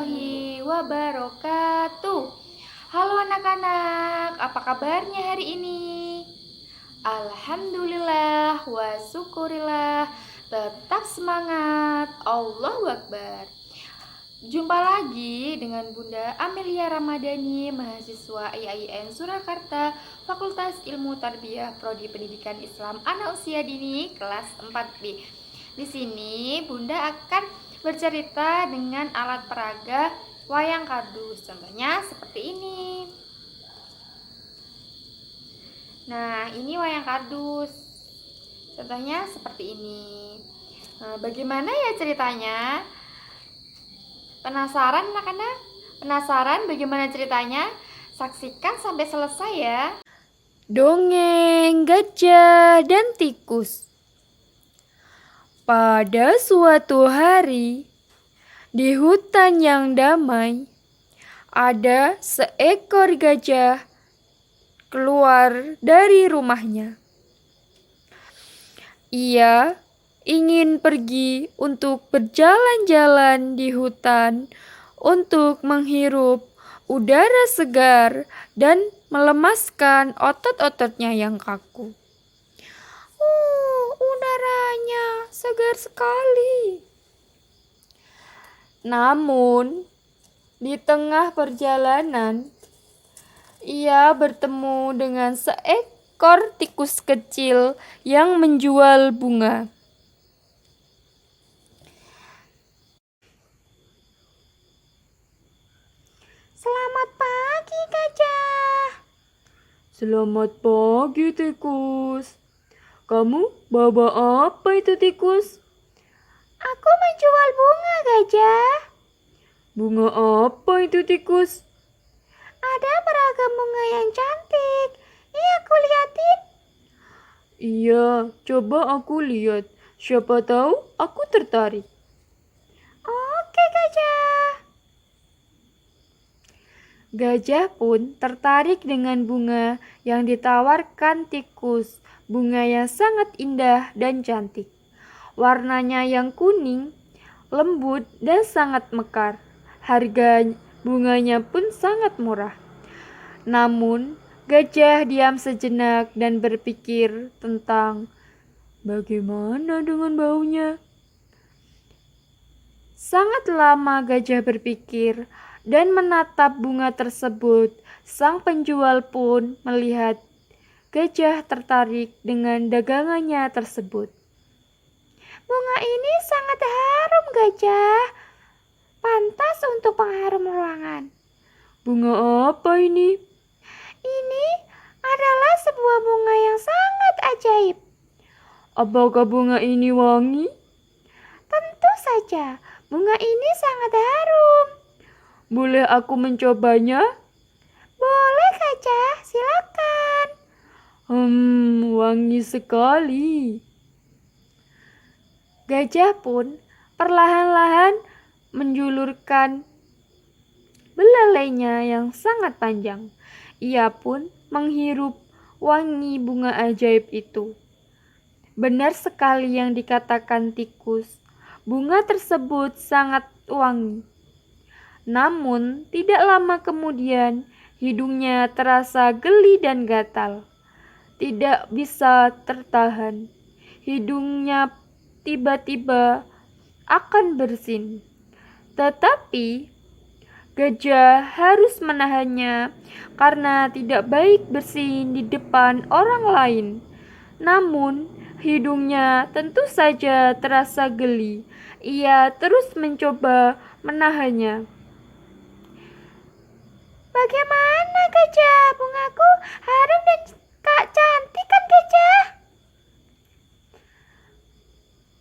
warahmatullahi wabarakatuh. Halo anak-anak, apa kabarnya hari ini? Alhamdulillah wa syukurillah, tetap semangat, Allahu Akbar. Jumpa lagi dengan Bunda Amelia Ramadhani, mahasiswa IAIN Surakarta, Fakultas Ilmu Tarbiyah Prodi Pendidikan Islam Anak Usia Dini kelas 4B. Di sini Bunda akan bercerita dengan alat peraga wayang kardus. Contohnya seperti ini. Nah, ini wayang kardus. Contohnya seperti ini. Nah, bagaimana ya ceritanya? Penasaran anak-anak? Penasaran bagaimana ceritanya? Saksikan sampai selesai ya. Dongeng Gajah dan Tikus. Pada suatu hari, di hutan yang damai, ada seekor gajah keluar dari rumahnya. Ia ingin pergi untuk berjalan-jalan di hutan untuk menghirup udara segar dan melemaskan otot-ototnya yang kaku. Udaranya segar sekali. Namun, di tengah perjalanan, ia bertemu dengan seekor tikus kecil yang menjual bunga. Selamat pagi, gajah. Selamat pagi, tikus. Kamu bawa apa itu, tikus? Aku menjual bunga, gajah. Bunga apa itu, tikus? Ada beragam bunga yang cantik. Ini aku liatin. Iya, coba aku lihat. Siapa tahu aku tertarik. Oke, gajah. Gajah pun tertarik dengan bunga yang ditawarkan tikus. Bunga yang sangat indah dan cantik. Warnanya yang kuning, lembut dan sangat mekar. Harga bunganya pun sangat murah. Namun, gajah diam sejenak dan berpikir tentang bagaimana dengan baunya. Sangat lama gajah berpikir dan menatap bunga tersebut. Sang penjual pun melihat gajah tertarik dengan dagangannya tersebut. Bunga ini sangat harum, gajah. Pantas untuk pengharum ruangan. Bunga apa ini? Ini adalah sebuah bunga yang sangat ajaib. Apakah bunga ini wangi? Tentu saja, bunga ini sangat harum. Boleh aku mencobanya? Boleh, gajah, silakan. Wangi sekali. Gajah pun perlahan-lahan menjulurkan belalainya yang sangat panjang. Ia pun menghirup wangi bunga ajaib itu. Benar sekali yang dikatakan tikus. Bunga tersebut sangat wangi. Namun, tidak lama kemudian hidungnya terasa geli dan gatal. Tidak bisa tertahan. Hidungnya tiba-tiba akan bersin. Tetapi gajah harus menahannya karena tidak baik bersin di depan orang lain. Namun, hidungnya tentu saja terasa geli. Ia terus mencoba menahannya. Bagaimana, gajah? Bungaku harum dan cantik kan, gajah?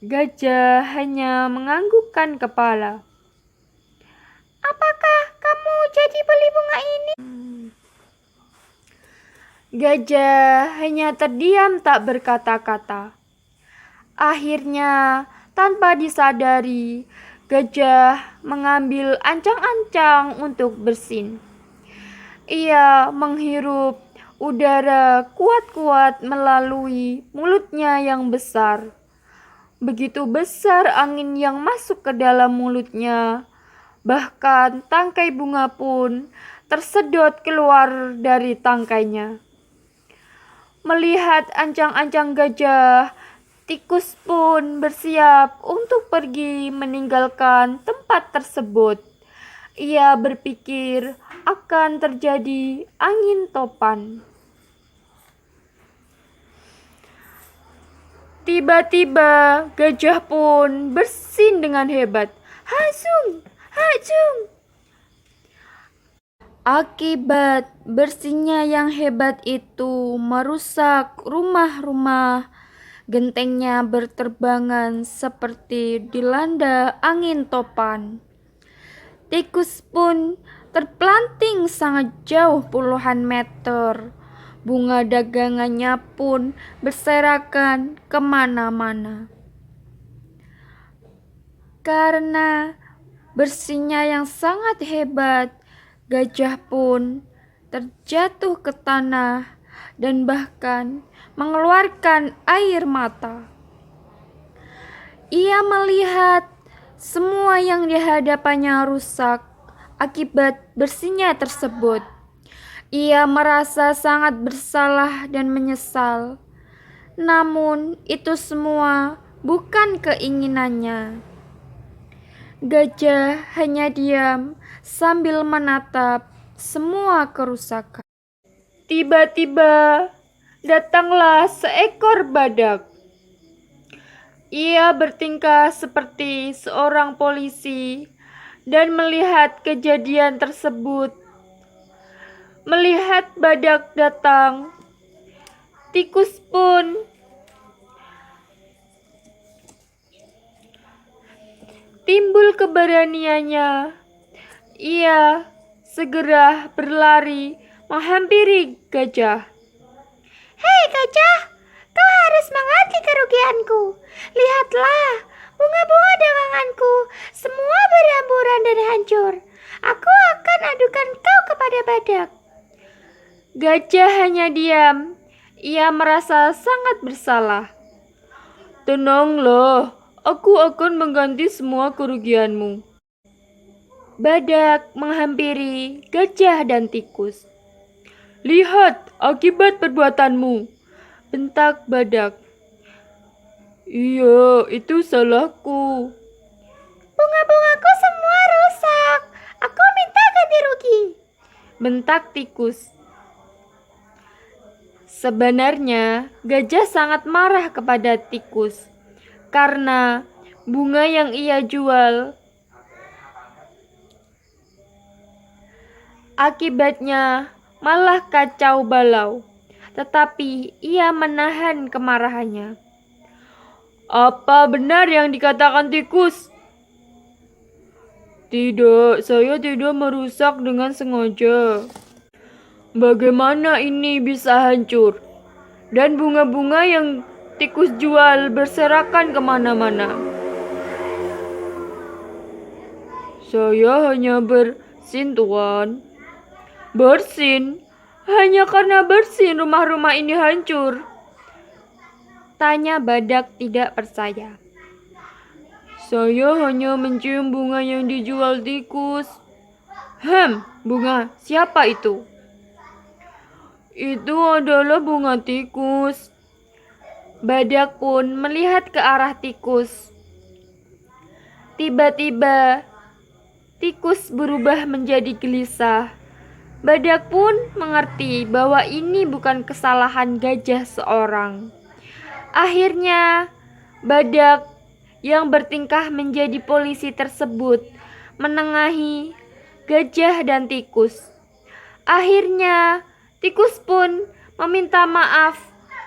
Gajah hanya menganggukkan kepala. Apakah kamu jadi beli bunga ini? Gajah hanya terdiam tak berkata-kata. Akhirnya, tanpa disadari, gajah mengambil ancang-ancang untuk bersin. Ia menghirup udara kuat-kuat melalui mulutnya yang besar. Begitu besar angin yang masuk ke dalam mulutnya, Bahkan tangkai bunga pun tersedot keluar dari tangkainya. Melihat ancang-ancang gajah, tikus pun bersiap untuk pergi meninggalkan tempat tersebut. Ia berpikir akan terjadi angin topan. Tiba-tiba gajah pun bersin dengan hebat. Hajung, hajung. Akibat bersinnya yang hebat itu merusak rumah-rumah. Gentengnya berterbangan seperti dilanda angin topan. Tikus pun terpelanting sangat jauh puluhan meter. Bunga dagangannya pun berserakan kemana-mana. Karena bersinnya yang sangat hebat, gajah pun terjatuh ke tanah dan bahkan mengeluarkan air mata. Ia melihat semua yang di hadapannya rusak akibat bersinnya tersebut. Ia merasa sangat bersalah dan menyesal. Namun itu semua bukan keinginannya. Gajah hanya diam sambil menatap semua kerusakan. Tiba-tiba datanglah seekor badak. Ia bertingkah seperti seorang polisi dan melihat kejadian tersebut. Melihat badak datang, tikus pun timbul keberaniannya. Ia segera berlari menghampiri gajah. Hei gajah, kau harus mengerti kerugianku. Lihatlah, bunga-bunga daganganku semua berhamburan dan hancur. Aku akan adukan kau kepada badak. Gajah hanya diam. Ia merasa sangat bersalah. Tenanglah, aku akan mengganti semua kerugianmu. Badak menghampiri gajah dan tikus. Lihat akibat perbuatanmu, bentak badak. Iya, itu salahku. Bunga-bungaku semua rusak. Aku minta ganti rugi, bentak tikus. Sebenarnya gajah sangat marah kepada tikus karena bunga yang ia jual akibatnya malah kacau balau. Tetapi ia menahan kemarahannya. Apa benar yang dikatakan tikus? Tidak, saya tidak merusak dengan sengaja. Bagaimana ini bisa hancur? Dan bunga-bunga yang tikus jual berserakan kemana-mana. Saya hanya bersin, Tuan. Bersin? Hanya karena bersin rumah-rumah ini hancur? Tanya badak tidak percaya. Saya hanya mencium bunga yang dijual tikus. Bunga siapa itu? Itu adalah bunga tikus. Badak pun melihat ke arah tikus. Tiba-tiba, tikus berubah menjadi gelisah. Badak pun mengerti bahwa ini bukan kesalahan gajah seorang. Akhirnya, badak yang bertingkah menjadi polisi tersebut menengahi gajah dan tikus. Akhirnya, tikus pun meminta maaf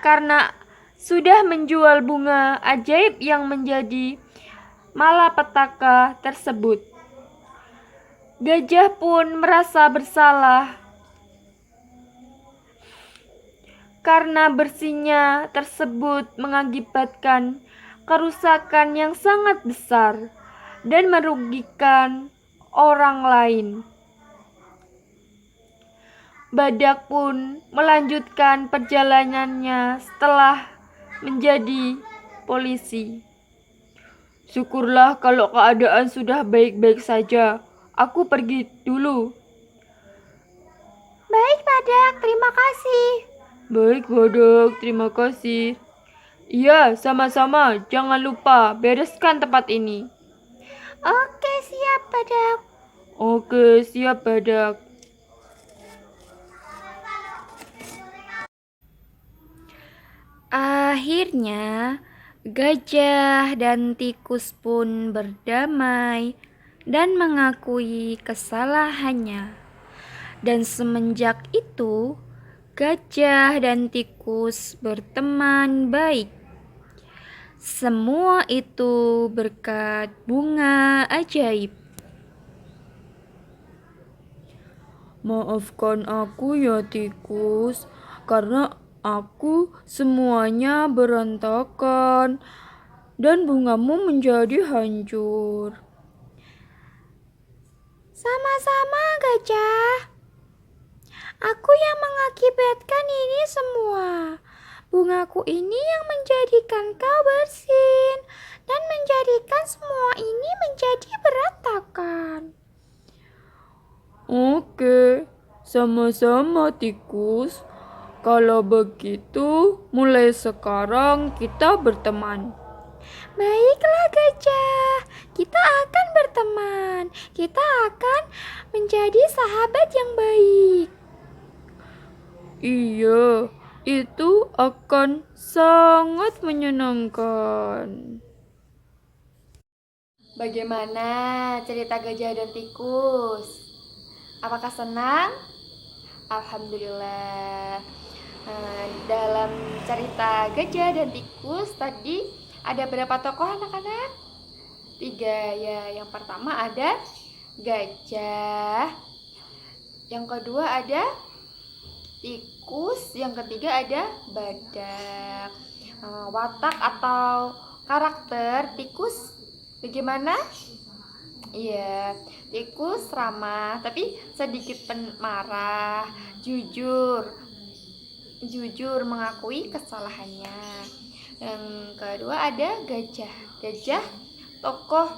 karena sudah menjual bunga ajaib yang menjadi malapetaka tersebut. Gajah pun merasa bersalah karena bersinnya tersebut mengakibatkan kerusakan yang sangat besar dan merugikan orang lain. Badak pun melanjutkan perjalanannya setelah menjadi polisi. Syukurlah kalau keadaan sudah baik-baik saja. Aku pergi dulu. Baik, Badak, terima kasih. Baik, Badak, terima kasih. Iya, sama-sama. Jangan lupa bereskan tempat ini. Oke, siap, Badak. Oke, siap, Badak. Akhirnya, gajah dan tikus pun berdamai dan mengakui kesalahannya. Dan semenjak itu, gajah dan tikus berteman baik. Semua itu berkat bunga ajaib. Maafkan aku ya tikus, karena aku semuanya berantakan dan bungamu menjadi hancur. Sama-sama, gajah. Aku yang mengakibatkan ini semua. Bungaku ini yang menjadikan kau bersin dan menjadikan semua ini menjadi berantakan. Oke, sama-sama tikus. Kalau begitu, mulai sekarang kita berteman. Baiklah, gajah. Kita akan berteman. Kita akan menjadi sahabat yang baik. Iya, itu akan sangat menyenangkan. Bagaimana cerita gajah dan tikus? Apakah senang? Alhamdulillah. Dalam cerita gajah dan tikus tadi ada berapa tokoh anak-anak? 3 ya. Yang pertama ada gajah, yang kedua ada tikus, yang ketiga ada badak. Watak atau karakter tikus bagaimana? Iya, tikus ramah tapi sedikit marah, jujur mengakui kesalahannya. Yang kedua ada gajah. Gajah tokoh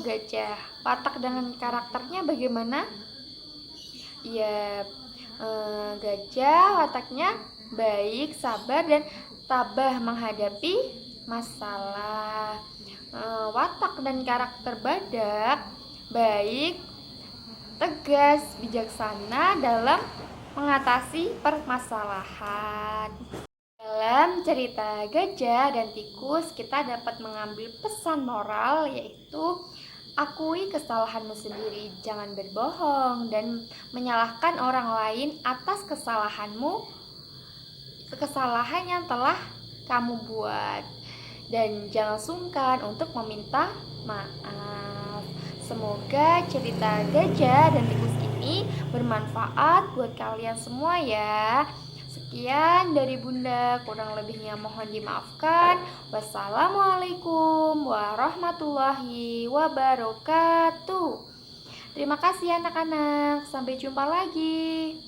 gajah. Watak dengan karakternya bagaimana? Iya, gajah wataknya baik, sabar dan tabah menghadapi masalah. Watak dan karakter badak baik, tegas, bijaksana dalam mengatasi permasalahan. Dalam cerita gajah dan tikus, kita dapat mengambil pesan moral, yaitu akui kesalahanmu sendiri, jangan berbohong dan menyalahkan orang lain atas kesalahan yang telah kamu buat. Dan jangan sungkan untuk meminta maaf. Semoga cerita gajah dan tikus ini bermanfaat buat kalian semua ya. Sekian dari Bunda, kurang lebihnya mohon dimaafkan. Wassalamualaikum warahmatullahi wabarakatuh. Terima kasih anak-anak, sampai jumpa lagi.